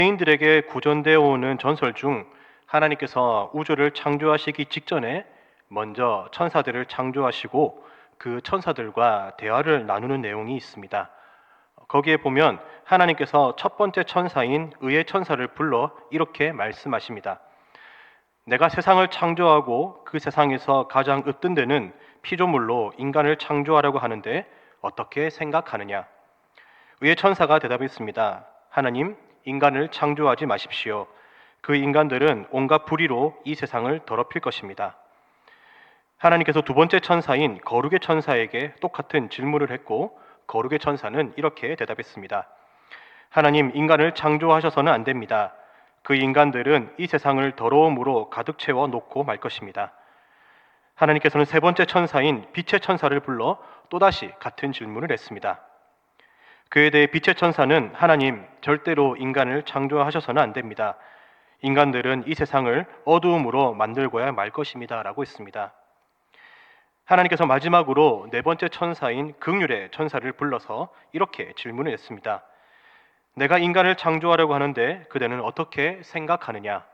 유대인들에게 구전되어 오는 전설 중 하나님께서 우주를 창조하시기 직전에 먼저 천사들을 창조하시고 그 천사들과 대화를 나누는 내용이 있습니다. 거기에 보면 하나님께서 첫 번째 천사인 의의 천사를 불러 이렇게 말씀하십니다. 내가 세상을 창조하고 그 세상에서 가장 으뜸 되는 피조물로 인간을 창조하려고 하는데 어떻게 생각하느냐? 의의 천사가 대답했습니다. 하나님, 인간을 창조하지 마십시오. 그 인간들은 온갖 불의로 이 세상을 더럽힐 것입니다. 하나님께서 두 번째 천사인 거룩의 천사에게 똑같은 질문을 했고 거룩의 천사는 이렇게 대답했습니다. 하나님, 인간을 창조하셔서는 안 됩니다. 그 인간들은 이 세상을 더러움으로 가득 채워 놓고 말 것입니다. 하나님께서는 세 번째 천사인 빛의 천사를 불러 또다시 같은 질문을 했습니다. 그에 대해 빛의 천사는 하나님, 절대로 인간을 창조하셔서는 안 됩니다. 인간들은 이 세상을 어두움으로 만들고야 말 것입니다. 라고 했습니다. 하나님께서 마지막으로 네 번째 천사인 긍휼의 천사를 불러서 이렇게 질문을 했습니다. 내가 인간을 창조하려고 하는데 그대는 어떻게 생각하느냐?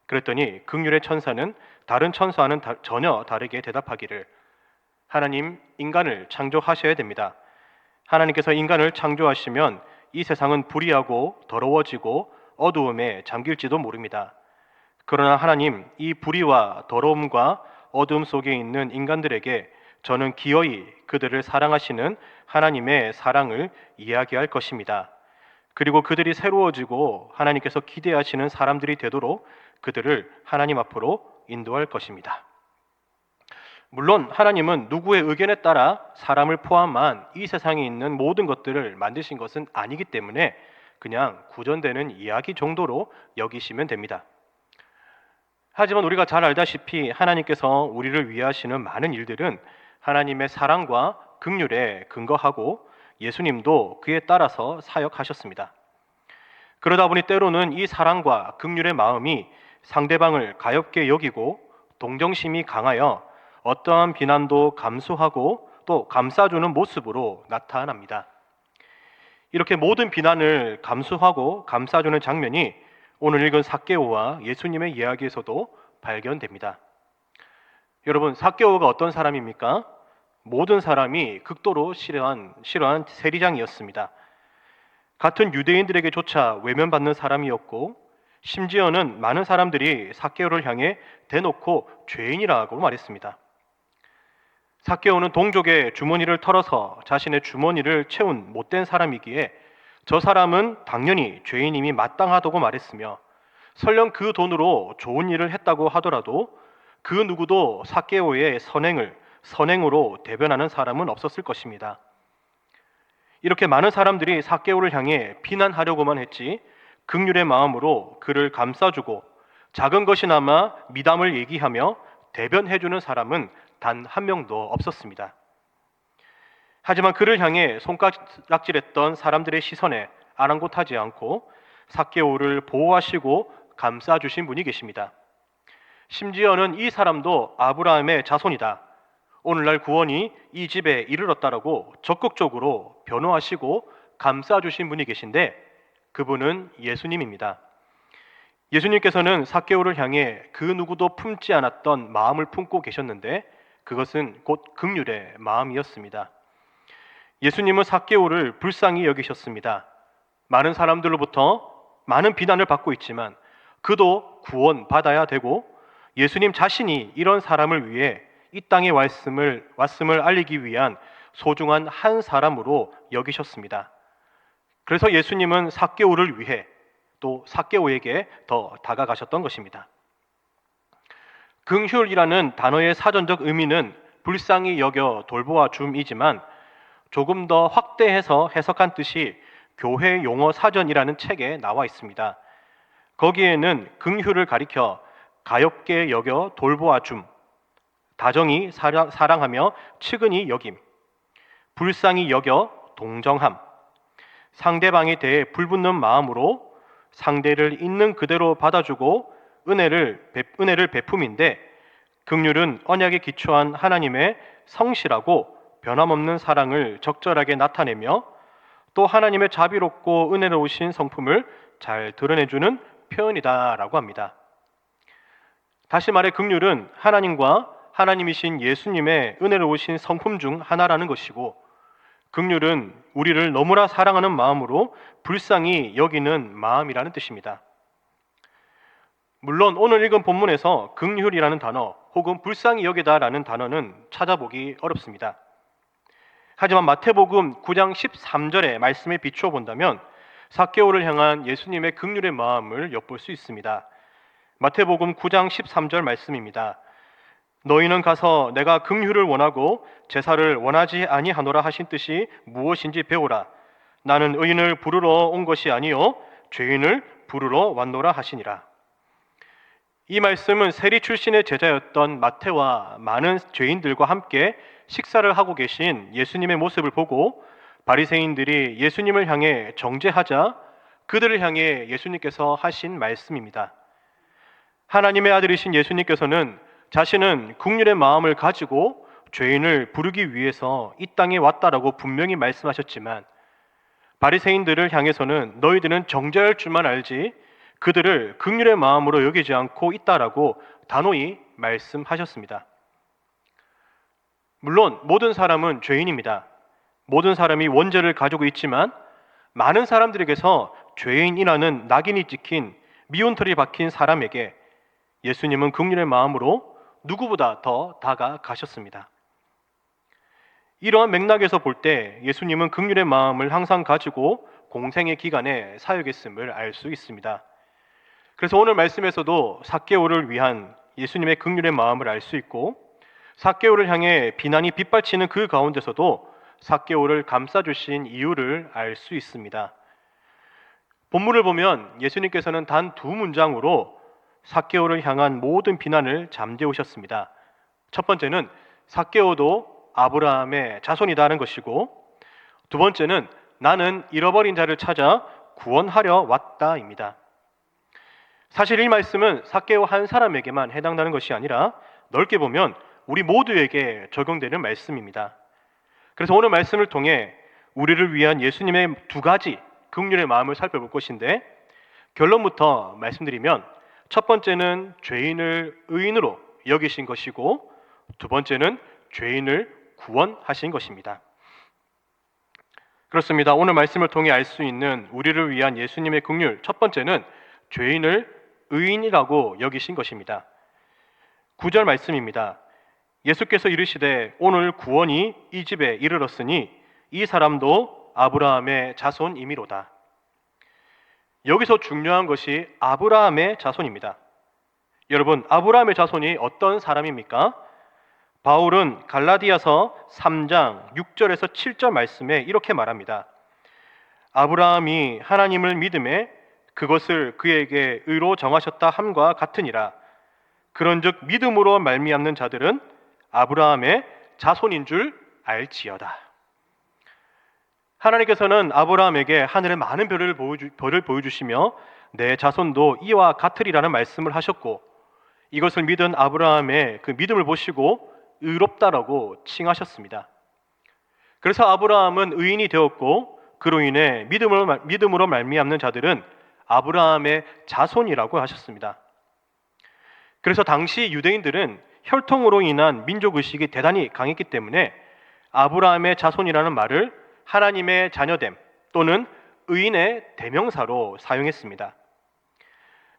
그랬더니 긍휼의 천사는 다른 천사와는 전혀 다르게 대답하기를 하나님, 인간을 창조하셔야 됩니다. 하나님께서 인간을 창조하시면 이 세상은 불의하고 더러워지고 어두움에 잠길지도 모릅니다. 그러나 하나님, 이 불의와 더러움과 어두움 속에 있는 인간들에게 저는 기어이 그들을 사랑하시는 하나님의 사랑을 이야기할 것입니다. 그리고 그들이 새로워지고 하나님께서 기대하시는 사람들이 되도록 그들을 하나님 앞으로 인도할 것입니다. 물론 하나님은 누구의 의견에 따라 사람을 포함한 이 세상에 있는 모든 것들을 만드신 것은 아니기 때문에 그냥 구전되는 이야기 정도로 여기시면 됩니다. 하지만 우리가 잘 알다시피 하나님께서 우리를 위하시는 많은 일들은 하나님의 사랑과 긍휼에 근거하고 예수님도 그에 따라서 사역하셨습니다. 그러다 보니 때로는 이 사랑과 긍휼의 마음이 상대방을 가엽게 여기고 동정심이 강하여 어떠한 비난도 감수하고 또 감싸주는 모습으로 나타납니다. 이렇게 모든 비난을 감수하고 감싸주는 장면이 오늘 읽은 삭개오와 예수님의 이야기에서도 발견됩니다. 여러분, 삭개오가 어떤 사람입니까? 모든 사람이 극도로 싫어한 세리장이었습니다. 같은 유대인들에게조차 외면받는 사람이었고 심지어는 많은 사람들이 삭개오를 향해 대놓고 죄인이라고 말했습니다. 삭개오는 동족의 주머니를 털어서 자신의 주머니를 채운 못된 사람이기에 저 사람은 당연히 죄인임이 마땅하다고 말했으며 설령 그 돈으로 좋은 일을 했다고 하더라도 그 누구도 삭개오의 선행으로 대변하는 사람은 없었을 것입니다. 이렇게 많은 사람들이 삭개오를 향해 비난하려고만 했지 긍휼의 마음으로 그를 감싸주고 작은 것이나마 미담을 얘기하며 대변해주는 사람은 단 한 명도 없었습니다. 하지만 그를 향해 손가락질했던 사람들의 시선에 아랑곳하지 않고 삭개오를 보호하시고 감싸주신 분이 계십니다. 심지어는 이 사람도 아브라함의 자손이다. 오늘날 구원이 이 집에 이르렀다라고 적극적으로 변호하시고 감싸주신 분이 계신데 그분은 예수님입니다. 예수님께서는 삭개오를 향해 그 누구도 품지 않았던 마음을 품고 계셨는데 그것은 곧 긍휼의 마음이었습니다. 예수님은 삭개오를 불쌍히 여기셨습니다. 많은 사람들로부터 많은 비난을 받고 있지만 그도 구원받아야 되고 예수님 자신이 이런 사람을 위해 이 땅에 왔음을 알리기 위한 소중한 한 사람으로 여기셨습니다. 그래서 예수님은 삭개오를 위해 또 삭개오에게 더 다가가셨던 것입니다. 긍휼이라는 단어의 사전적 의미는 불쌍히 여겨 돌보아 줌이지만 조금 더 확대해서 해석한 뜻이 교회 용어 사전이라는 책에 나와 있습니다. 거기에는 긍휼을 가리켜 가엾게 여겨 돌보아 줌, 다정히 사랑하며 측은히 여김, 불쌍히 여겨 동정함, 상대방에 대해 불붙는 마음으로 상대를 있는 그대로 받아주고 은혜를 베품인데 긍휼은 언약에 기초한 하나님의 성실하고 변함없는 사랑을 적절하게 나타내며 또 하나님의 자비롭고 은혜로우신 성품을 잘 드러내주는 표현이다라고 합니다. 다시 말해 긍휼은 하나님과 하나님이신 예수님의 은혜로우신 성품 중 하나라는 것이고, 긍휼은 우리를 너무나 사랑하는 마음으로 불쌍히 여기는 마음이라는 뜻입니다. 물론 오늘 읽은 본문에서 긍휼이라는 단어 혹은 불쌍히 여기다라는 단어는 찾아보기 어렵습니다. 하지만 마태복음 9장 13절의 말씀에 비추어 본다면 삭개오를 향한 예수님의 긍휼의 마음을 엿볼 수 있습니다. 마태복음 9장 13절 말씀입니다. 너희는 가서 내가 긍휼을 원하고 제사를 원하지 아니하노라 하신 뜻이 무엇인지 배우라. 나는 의인을 부르러 온 것이 아니요 죄인을 부르러 왔노라 하시니라. 이 말씀은 세리 출신의 제자였던 마태와 많은 죄인들과 함께 식사를 하고 계신 예수님의 모습을 보고 바리새인들이 예수님을 향해 정죄하자 그들을 향해 예수님께서 하신 말씀입니다. 하나님의 아들이신 예수님께서는 자신은 긍휼의 마음을 가지고 죄인을 부르기 위해서 이 땅에 왔다라고 분명히 말씀하셨지만, 바리새인들을 향해서는 너희들은 정죄할 줄만 알지 그들을 긍휼의 마음으로 여기지 않고 있다라고 단호히 말씀하셨습니다. 물론 모든 사람은 죄인입니다. 모든 사람이 원죄를 가지고 있지만 많은 사람들에게서 죄인이라는 낙인이 찍힌 미운털이 박힌 사람에게 예수님은 긍휼의 마음으로 누구보다 더 다가가셨습니다. 이러한 맥락에서 볼 때 예수님은 긍휼의 마음을 항상 가지고 공생의 기간에 사역했음을 알 수 있습니다. 그래서 오늘 말씀에서도 삭개오를 위한 예수님의 긍휼의 마음을 알 수 있고, 삭개오를 향해 비난이 빗발치는 그 가운데서도 삭개오를 감싸주신 이유를 알 수 있습니다. 본문을 보면 예수님께서는 단 두 문장으로 삭개오를 향한 모든 비난을 잠재우셨습니다. 첫 번째는 삭개오도 아브라함의 자손이다는 것이고, 두 번째는 나는 잃어버린 자를 찾아 구원하려 왔다입니다. 사실 이 말씀은 삭개오 한 사람에게만 해당되는 것이 아니라 넓게 보면 우리 모두에게 적용되는 말씀입니다. 그래서 오늘 말씀을 통해 우리를 위한 예수님의 두 가지 긍휼의 마음을 살펴볼 것인데, 결론부터 말씀드리면 첫 번째는 죄인을 의인으로 여기신 것이고, 두 번째는 죄인을 구원하신 것입니다. 그렇습니다. 오늘 말씀을 통해 알 수 있는 우리를 위한 예수님의 긍휼, 첫 번째는 죄인을 의인이라고 여기신 것입니다. 9절 말씀입니다. 예수께서 이르시되 오늘 구원이 이 집에 이르렀으니 이 사람도 아브라함의 자손이미로다. 여기서 중요한 것이 아브라함의 자손입니다. 여러분, 아브라함의 자손이 어떤 사람입니까? 바울은 갈라디아서 3장 6절에서 7절 말씀에 이렇게 말합니다. 아브라함이 하나님을 믿음에 그것을 그에게 의로 정하셨다 함과 같으니라. 그런즉 믿음으로 말미암는 자들은 아브라함의 자손인 줄 알지어다. 하나님께서는 아브라함에게 하늘의 많은 별을 보여주시며 내 자손도 이와 같으리라는 말씀을 하셨고, 이것을 믿은 아브라함의 그 믿음을 보시고 의롭다라고 칭하셨습니다. 그래서 아브라함은 의인이 되었고, 그로 인해 믿음으로 말미암는 자들은 아브라함의 자손이라고 하셨습니다. 그래서 당시 유대인들은 혈통으로 인한 민족의식이 대단히 강했기 때문에 아브라함의 자손이라는 말을 하나님의 자녀됨 또는 의인의 대명사로 사용했습니다.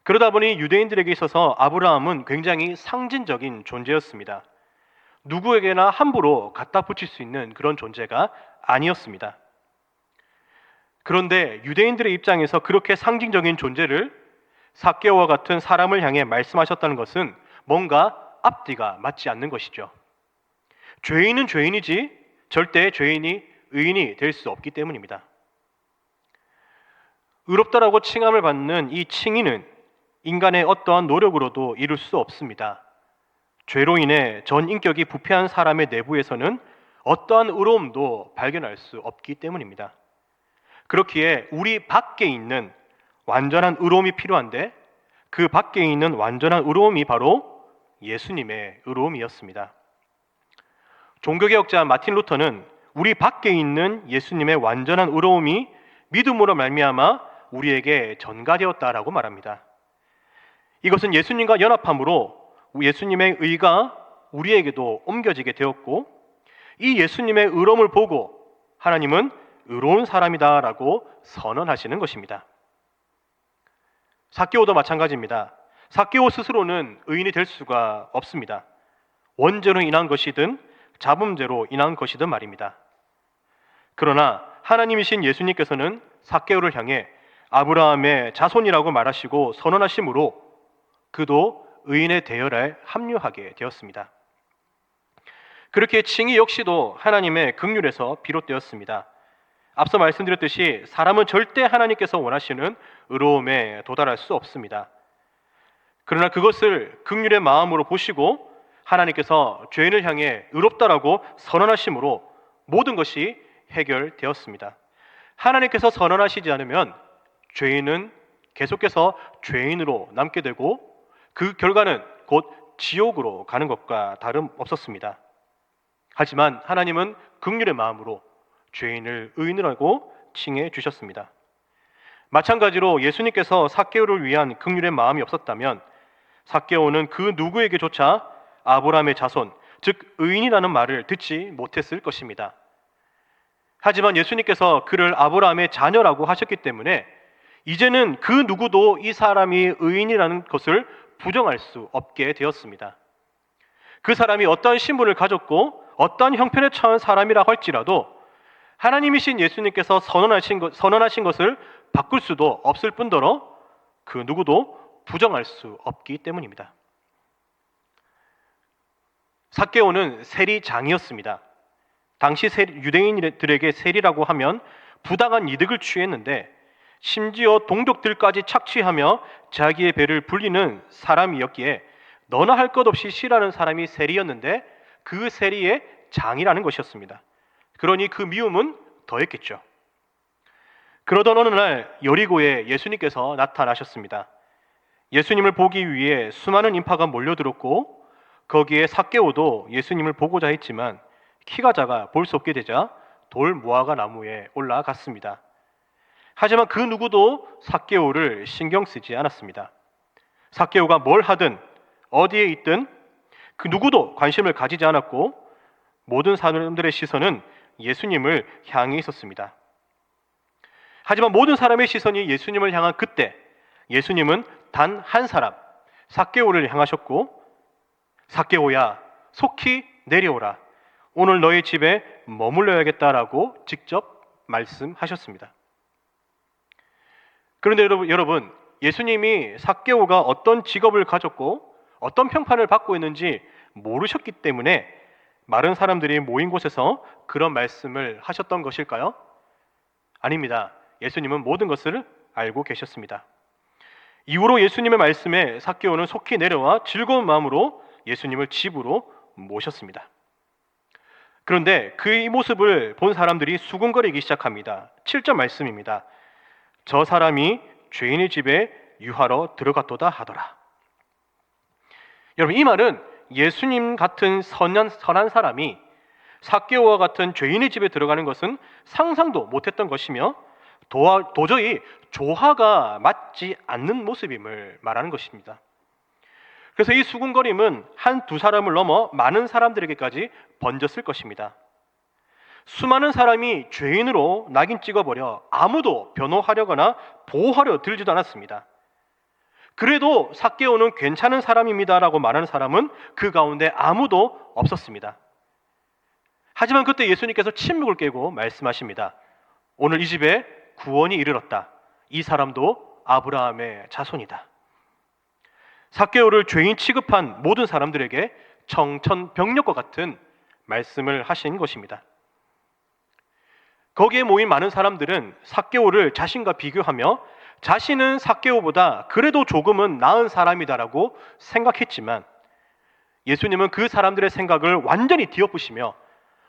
그러다 보니 유대인들에게 있어서 아브라함은 굉장히 상징적인 존재였습니다. 누구에게나 함부로 갖다 붙일 수 있는 그런 존재가 아니었습니다. 그런데 유대인들의 입장에서 그렇게 상징적인 존재를 삭개오와 같은 사람을 향해 말씀하셨다는 것은 뭔가 앞뒤가 맞지 않는 것이죠. 죄인은 죄인이지 절대 죄인이 의인이 될 수 없기 때문입니다. 의롭다라고 칭함을 받는 이 칭의는 인간의 어떠한 노력으로도 이룰 수 없습니다. 죄로 인해 전 인격이 부패한 사람의 내부에서는 어떠한 의로움도 발견할 수 없기 때문입니다. 그렇기에 우리 밖에 있는 완전한 의로움이 필요한데, 그 밖에 있는 완전한 의로움이 바로 예수님의 의로움이었습니다. 종교개혁자 마틴 루터는 우리 밖에 있는 예수님의 완전한 의로움이 믿음으로 말미암아 우리에게 전가되었다라고 말합니다. 이것은 예수님과 연합함으로 예수님의 의가 우리에게도 옮겨지게 되었고, 이 예수님의 의로움을 보고 하나님은 의로운 사람이다라고 선언하시는 것입니다. 삭개오도 마찬가지입니다. 삭개오 스스로는 의인이 될 수가 없습니다. 원죄로 인한 것이든 자범죄로 인한 것이든 말입니다. 그러나 하나님이신 예수님께서는 삭개오를 향해 아브라함의 자손이라고 말하시고 선언하심으로 그도 의인의 대열에 합류하게 되었습니다. 그렇게 칭의 역시도 하나님의 긍휼에서 비롯되었습니다. 앞서 말씀드렸듯이 사람은 절대 하나님께서 원하시는 의로움에 도달할 수 없습니다. 그러나 그것을 긍휼의 마음으로 보시고 하나님께서 죄인을 향해 의롭다라고 선언하심으로 모든 것이 해결되었습니다. 하나님께서 선언하시지 않으면 죄인은 계속해서 죄인으로 남게 되고 그 결과는 곧 지옥으로 가는 것과 다름없었습니다. 하지만 하나님은 긍휼의 마음으로 죄인을 의인이라고 칭해 주셨습니다. 마찬가지로 예수님께서 삭개오를 위한 긍휼의 마음이 없었다면 삭개오는 그 누구에게조차 아브라함의 자손, 즉 의인이라는 말을 듣지 못했을 것입니다. 하지만 예수님께서 그를 아브라함의 자녀라고 하셨기 때문에 이제는 그 누구도 이 사람이 의인이라는 것을 부정할 수 없게 되었습니다. 그 사람이 어떠한 신분을 가졌고 어떠한 형편에 처한 사람이라고 할지라도 하나님이신 예수님께서 선언하신 것을 바꿀 수도 없을 뿐더러 그 누구도 부정할 수 없기 때문입니다. 삭개오는 세리장이었습니다. 당시 유대인들에게 세리라고 하면 부당한 이득을 취했는데 심지어 동족들까지 착취하며 자기의 배를 불리는 사람이었기에 너나 할 것 없이 싫어하는 사람이 세리였는데 그 세리의 장이라는 것이었습니다. 그러니 그 미움은 더했겠죠. 그러던 어느 날 여리고에 예수님께서 나타나셨습니다. 예수님을 보기 위해 수많은 인파가 몰려들었고 거기에 삭개오도 예수님을 보고자 했지만 키가 작아 볼 수 없게 되자 돌 무화과 나무에 올라갔습니다. 하지만 그 누구도 삭개오를 신경 쓰지 않았습니다. 삭개오가 뭘 하든 어디에 있든 그 누구도 관심을 가지지 않았고 모든 사람들의 시선은 예수님을 향해 있었습니다. 하지만 모든 사람의 시선이 예수님을 향한 그때 예수님은 단 한 사람, 삭개오를 향하셨고 삭개오야, 속히 내려오라. 오늘 너희 집에 머물러야겠다라고 직접 말씀하셨습니다. 그런데 여러분, 예수님이 삭개오가 어떤 직업을 가졌고 어떤 평판을 받고 있는지 모르셨기 때문에 많은 사람들이 모인 곳에서 그런 말씀을 하셨던 것일까요? 아닙니다. 예수님은 모든 것을 알고 계셨습니다. 이후로 예수님의 말씀에 삭개오는 속히 내려와 즐거운 마음으로 예수님을 집으로 모셨습니다. 그런데 그 모습을 본 사람들이 수군거리기 시작합니다. 7절 말씀입니다. 저 사람이 죄인의 집에 유하러 들어갔도다 하더라. 여러분, 이 말은 예수님 같은 선한 사람이 삭개오와 같은 죄인의 집에 들어가는 것은 상상도 못했던 것이며 도저히 조화가 맞지 않는 모습임을 말하는 것입니다. 그래서 이 수군거림은 한두 사람을 넘어 많은 사람들에게까지 번졌을 것입니다. 수많은 사람이 죄인으로 낙인 찍어버려 아무도 변호하려거나 보호하려 들지도 않았습니다. 그래도 삭개오는 괜찮은 사람입니다라고 말하는 사람은 그 가운데 아무도 없었습니다. 하지만 그때 예수님께서 침묵을 깨고 말씀하십니다. 오늘 이 집에 구원이 이르렀다. 이 사람도 아브라함의 자손이다. 삭개오를 죄인 취급한 모든 사람들에게 청천벽력과 같은 말씀을 하신 것입니다. 거기에 모인 많은 사람들은 삭개오를 자신과 비교하며 자신은 삭개오보다 그래도 조금은 나은 사람이다라고 생각했지만 예수님은 그 사람들의 생각을 완전히 뒤엎으시며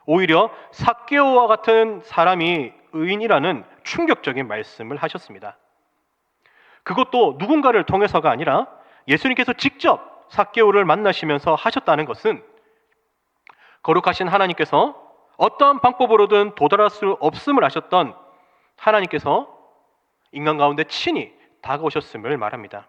오히려 삭개오와 같은 사람이 의인이라는 충격적인 말씀을 하셨습니다. 그것도 누군가를 통해서가 아니라 예수님께서 직접 삭개오를 만나시면서 하셨다는 것은 거룩하신 하나님께서 어떠한 방법으로든 도달할 수 없음을 아셨던 하나님께서 인간 가운데 친히 다가오셨음을 말합니다.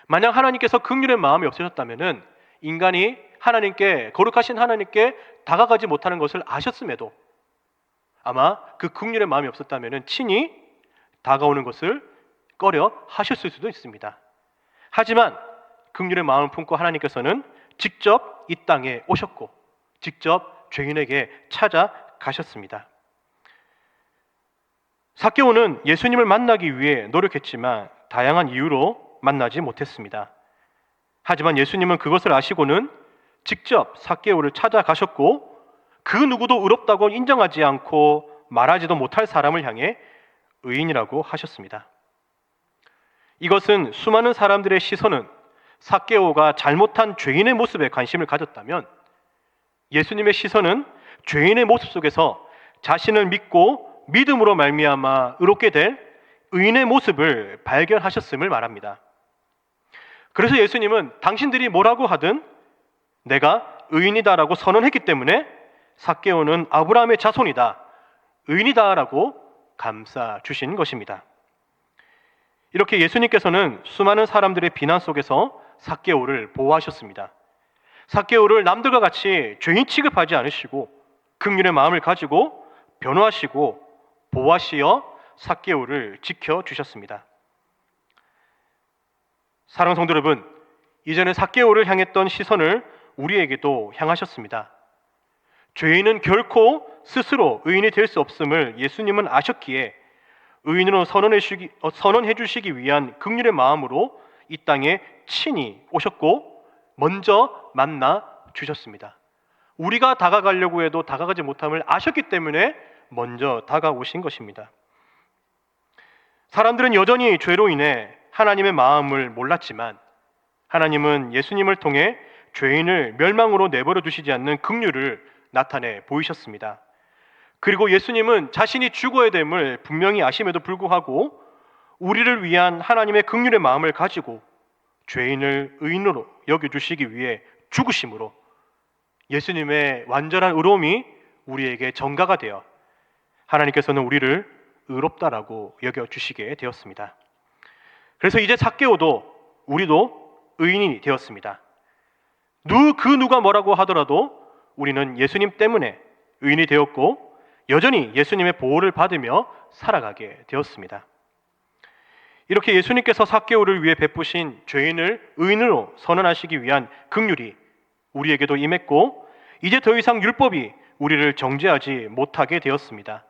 만약 하나님께서 긍휼의 마음이 없으셨다면은 인간이 하나님께, 거룩하신 하나님께 다가가지 못하는 것을 아셨음에도 아마 그 긍휼의 마음이 없었다면은 친히 다가오는 것을 꺼려 하셨을 수도 있습니다. 하지만 긍휼의 마음을 품고 하나님께서는 직접 이 땅에 오셨고 직접 죄인에게 찾아가셨습니다. 삭개오는 예수님을 만나기 위해 노력했지만 다양한 이유로 만나지 못했습니다. 하지만 예수님은 그것을 아시고는 직접 삭개오를 찾아가셨고 그 누구도 의롭다고 인정하지 않고 말하지도 못할 사람을 향해 의인이라고 하셨습니다. 이것은 수많은 사람들의 시선은 삭개오가 잘못한 죄인의 모습에 관심을 가졌다면 예수님의 시선은 죄인의 모습 속에서 자신을 믿고 믿음으로 말미암아 의롭게 될 의인의 모습을 발견하셨음을 말합니다. 그래서 예수님은 당신들이 뭐라고 하든 내가 의인이다라고 선언했기 때문에 삭개오는 아브라함의 자손이다, 의인이다라고 감싸 주신 것입니다. 이렇게 예수님께서는 수많은 사람들의 비난 속에서 삭개오를 보호하셨습니다. 삭개오를 남들과 같이 죄인 취급하지 않으시고 긍휼의 마음을 가지고 변호하시고 보호하시어 삭개오를 지켜주셨습니다. 사랑하는 성도 여러분, 이전에 삭개오를 향했던 시선을 우리에게도 향하셨습니다. 죄인은 결코 스스로 의인이 될 수 없음을 예수님은 아셨기에 의인으로 선언해 주시기 위한 긍휼의 마음으로 이 땅에 친히 오셨고 먼저 만나 주셨습니다. 우리가 다가가려고 해도 다가가지 못함을 아셨기 때문에 먼저 다가오신 것입니다. 사람들은 여전히 죄로 인해 하나님의 마음을 몰랐지만 하나님은 예수님을 통해 죄인을 멸망으로 내버려 두시지 않는 긍휼을 나타내 보이셨습니다. 그리고 예수님은 자신이 죽어야 됨을 분명히 아심에도 불구하고 우리를 위한 하나님의 긍휼의 마음을 가지고 죄인을 의인으로 여겨주시기 위해 죽으심으로 예수님의 완전한 의로움이 우리에게 전가가 되어 하나님께서는 우리를 의롭다라고 여겨주시게 되었습니다. 그래서 이제 삭개오도 우리도 의인이 되었습니다. 누가 뭐라고 하더라도 우리는 예수님 때문에 의인이 되었고 여전히 예수님의 보호를 받으며 살아가게 되었습니다. 이렇게 예수님께서 삭개오를 위해 베푸신 죄인을 의인으로 선언하시기 위한 긍휼이 우리에게도 임했고 이제 더 이상 율법이 우리를 정죄하지 못하게 되었습니다.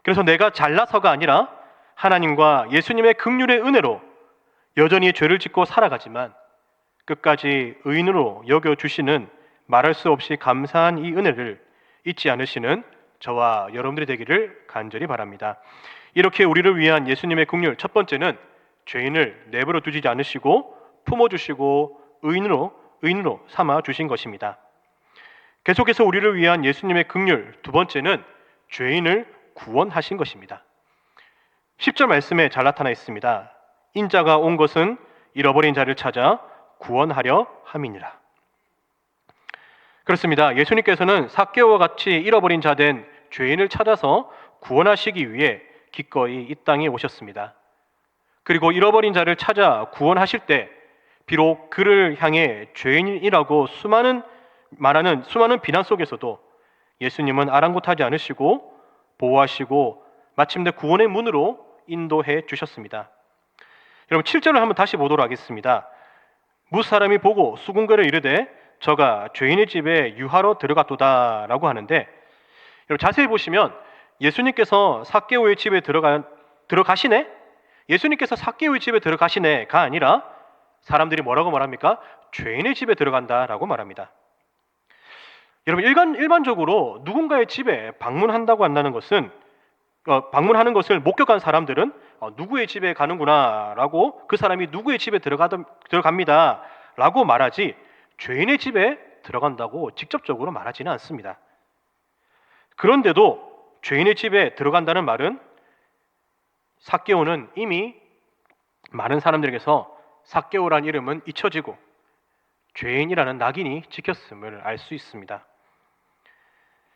그래서 내가 잘나서가 아니라 하나님과 예수님의 긍휼의 은혜로 여전히 죄를 짓고 살아가지만 끝까지 의인으로 여겨주시는 말할 수 없이 감사한 이 은혜를 잊지 않으시는 저와 여러분들이 되기를 간절히 바랍니다. 이렇게 우리를 위한 예수님의 긍휼, 첫 번째는 죄인을 내버려 두지 않으시고 품어주시고 의인으로 삼아 주신 것입니다. 계속해서 우리를 위한 예수님의 긍휼, 두 번째는 죄인을 구원하신 것입니다. 10절 말씀에 잘 나타나 있습니다. 인자가 온 것은 잃어버린 자를 찾아 구원하려 함이니라. 그렇습니다. 예수님께서는 삭개오와 같이 잃어버린 자 된 죄인을 찾아서 구원하시기 위해 기꺼이 이 땅에 오셨습니다. 그리고 잃어버린 자를 찾아 구원하실 때 비록 그를 향해 죄인이라고 말하는 수많은 비난 속에서도 예수님은 아랑곳하지 않으시고 보호하시고 마침내 구원의 문으로 인도해 주셨습니다. 여러분 7절을 한번 다시 보도록 하겠습니다. 무사람이 보고 수군거려 이르되 저가 죄인의 집에 유하러 들어갔도다 라고 하는데 여러분 자세히 보시면 예수님께서 삭개오의 집에 들어가시네? 예수님께서 삭개오의 집에 들어가시네가 아니라 사람들이 뭐라고 말합니까? 죄인의 집에 들어간다라고 말합니다. 여러분 일반적으로 누군가의 집에 방문한다고 한다는 것은 방문하는 것을 목격한 사람들은 누구의 집에 가는구나라고 그 사람이 누구의 집에 들어갑니다라고 말하지 죄인의 집에 들어간다고 직접적으로 말하지는 않습니다. 그런데도 죄인의 집에 들어간다는 말은 삭개오는 이미 많은 사람들에게서 삭개오라는 이름은 잊혀지고 죄인이라는 낙인이 찍혔음을 알 수 있습니다.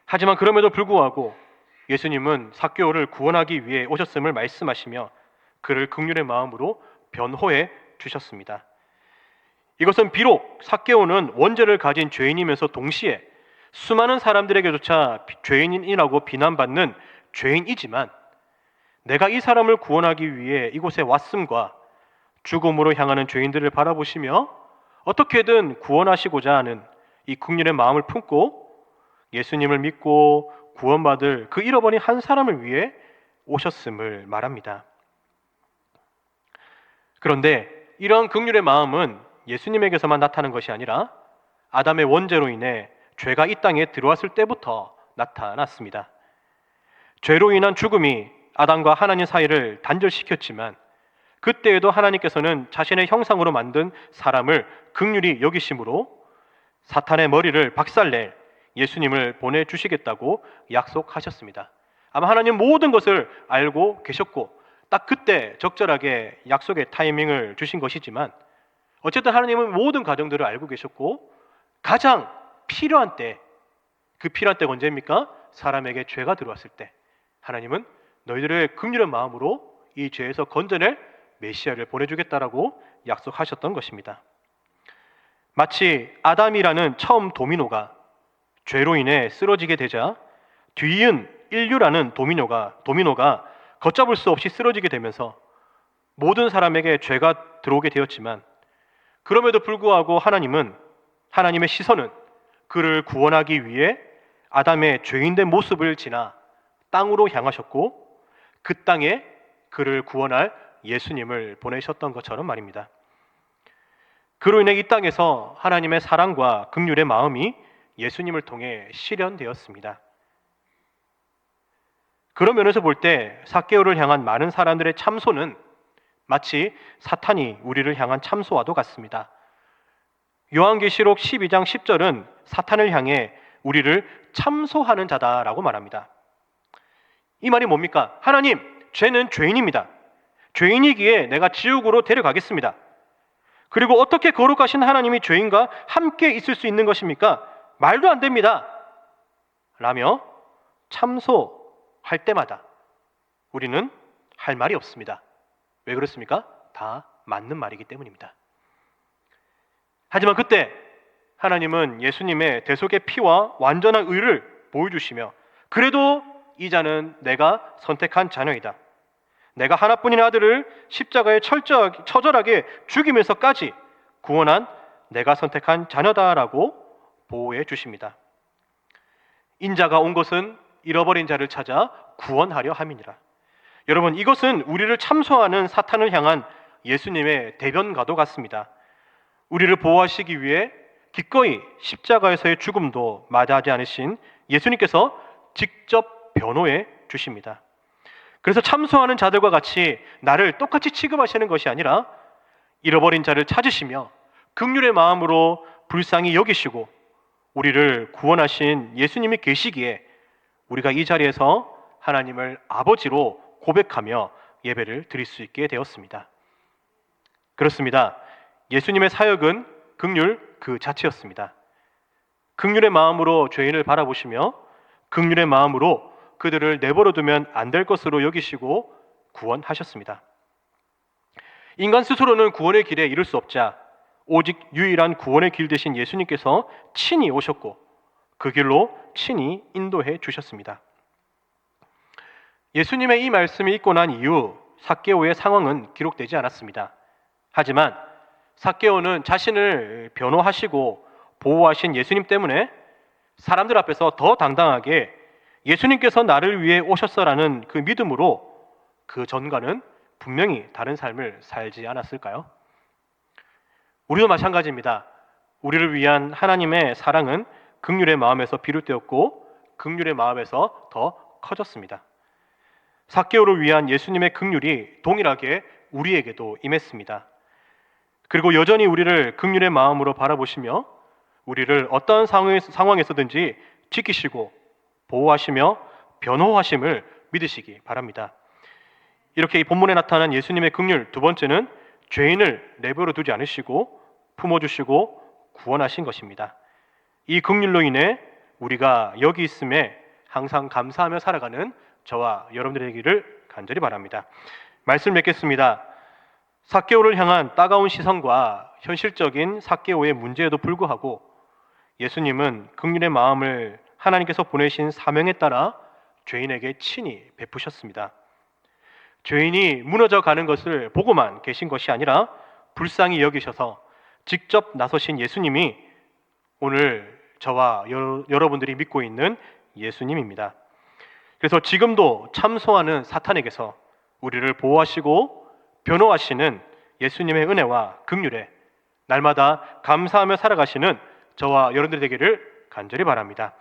하지만 그럼에도 불구하고 예수님은 삭개오를 구원하기 위해 오셨음을 말씀하시며 그를 긍휼의 마음으로 변호해 주셨습니다. 이것은 비록 삭개오는 원죄를 가진 죄인이면서 동시에 수많은 사람들에게조차 죄인이라고 비난받는 죄인이지만 내가 이 사람을 구원하기 위해 이곳에 왔음과 죽음으로 향하는 죄인들을 바라보시며 어떻게든 구원하시고자 하는 이 긍휼의 마음을 품고 예수님을 믿고 구원받을 그 잃어버린 한 사람을 위해 오셨음을 말합니다. 그런데 이런 긍휼의 마음은 예수님에게서만 나타나는 것이 아니라 아담의 원죄로 인해 죄가 이 땅에 들어왔을 때부터 나타났습니다. 죄로 인한 죽음이 아담과 하나님 사이를 단절시켰지만 그때에도 하나님께서는 자신의 형상으로 만든 사람을 긍휼히 여기심으로 사탄의 머리를 박살낼 예수님을 보내주시겠다고 약속하셨습니다. 아마 하나님 모든 것을 알고 계셨고 딱 그때 적절하게 약속의 타이밍을 주신 것이지만 어쨌든 하나님은 모든 과정들을 알고 계셨고 가장 필요한 때, 그 필요한 때가 언제입니까? 사람에게 죄가 들어왔을 때 하나님은 너희들의 긍휼의 마음으로 이 죄에서 건져낼 메시아를 보내주겠다라고 약속하셨던 것입니다. 마치 아담이라는 처음 도미노가 죄로 인해 쓰러지게 되자 뒤이은 인류라는 도미노가 걷잡을 수 없이 쓰러지게 되면서 모든 사람에게 죄가 들어오게 되었지만 그럼에도 불구하고 하나님은 하나님의 시선은 그를 구원하기 위해 아담의 죄인된 모습을 지나 땅으로 향하셨고 그 땅에 그를 구원할 예수님을 보내셨던 것처럼 말입니다. 그로 인해 이 땅에서 하나님의 사랑과 긍휼의 마음이 예수님을 통해 실현되었습니다. 그런 면에서 볼 때 삭개오를 향한 많은 사람들의 참소는 마치 사탄이 우리를 향한 참소와도 같습니다. 요한계시록 12장 10절은 사탄을 향해 우리를 참소하는 자다라고 말합니다. 이 말이 뭡니까? 하나님, 죄는 죄인입니다. 죄인이기에 내가 지옥으로 데려가겠습니다. 그리고 어떻게 거룩하신 하나님이 죄인과 함께 있을 수 있는 것입니까? 말도 안 됩니다. 라며 참소할 때마다 우리는 할 말이 없습니다. 왜 그렇습니까? 다 맞는 말이기 때문입니다. 하지만 그때 하나님은 예수님의 대속의 피와 완전한 의를 보여주시며 그래도 이 자는 내가 선택한 자녀이다. 내가 하나뿐인 아들을 십자가에 처절하게 죽이면서까지 구원한 내가 선택한 자녀다라고 보호해 주십니다. 인자가 온 것은 잃어버린 자를 찾아 구원하려 함이니라. 여러분, 이것은 우리를 참소하는 사탄을 향한 예수님의 대변과도 같습니다. 우리를 보호하시기 위해 기꺼이 십자가에서의 죽음도 마다하지 않으신 예수님께서 직접 변호해 주십니다. 그래서 참소하는 자들과 같이 나를 똑같이 취급하시는 것이 아니라 잃어버린 자를 찾으시며 긍휼의 마음으로 불쌍히 여기시고 우리를 구원하신 예수님이 계시기에 우리가 이 자리에서 하나님을 아버지로 고백하며 예배를 드릴 수 있게 되었습니다. 그렇습니다. 예수님의 사역은 긍휼 그 자체였습니다. 긍휼의 마음으로 죄인을 바라보시며 긍휼의 마음으로 그들을 내버려 두면 안 될 것으로 여기시고 구원하셨습니다. 인간 스스로는 구원의 길에 이를 수 없자 오직 유일한 구원의 길 되신 예수님께서 친히 오셨고 그 길로 친히 인도해 주셨습니다. 예수님의 이 말씀이 있고 난 이후 삭개오의 상황은 기록되지 않았습니다. 하지만 삭개오는 자신을 변호하시고 보호하신 예수님 때문에 사람들 앞에서 더 당당하게 예수님께서 나를 위해 오셨어라는 그 믿음으로 그 전과는 분명히 다른 삶을 살지 않았을까요? 우리도 마찬가지입니다. 우리를 위한 하나님의 사랑은 긍휼의 마음에서 비롯되었고 긍휼의 마음에서 더 커졌습니다. 삭개오를 위한 예수님의 긍휼이 동일하게 우리에게도 임했습니다. 그리고 여전히 우리를 긍휼의 마음으로 바라보시며 우리를 어떠한 상황에서든지 지키시고 보호하시며 변호하심을 믿으시기 바랍니다. 이렇게 이 본문에 나타난 예수님의 긍휼 두 번째는 죄인을 내버려 두지 않으시고 품어주시고 구원하신 것입니다. 이 긍휼로 인해 우리가 여기 있음에 항상 감사하며 살아가는 저와 여러분들의 길을 간절히 바랍니다. 말씀 맺겠습니다. 삭개오를 향한 따가운 시선과 현실적인 삭개오의 문제에도 불구하고 예수님은 긍휼의 마음을 하나님께서 보내신 사명에 따라 죄인에게 친히 베푸셨습니다. 죄인이 무너져 가는 것을 보고만 계신 것이 아니라 불쌍히 여기셔서 직접 나서신 예수님이 오늘 저와 여러분들이 믿고 있는 예수님입니다. 그래서 지금도 참소하는 사탄에게서 우리를 보호하시고 변호하시는 예수님의 은혜와 긍휼에 날마다 감사하며 살아가시는 저와 여러분들 되기를 간절히 바랍니다.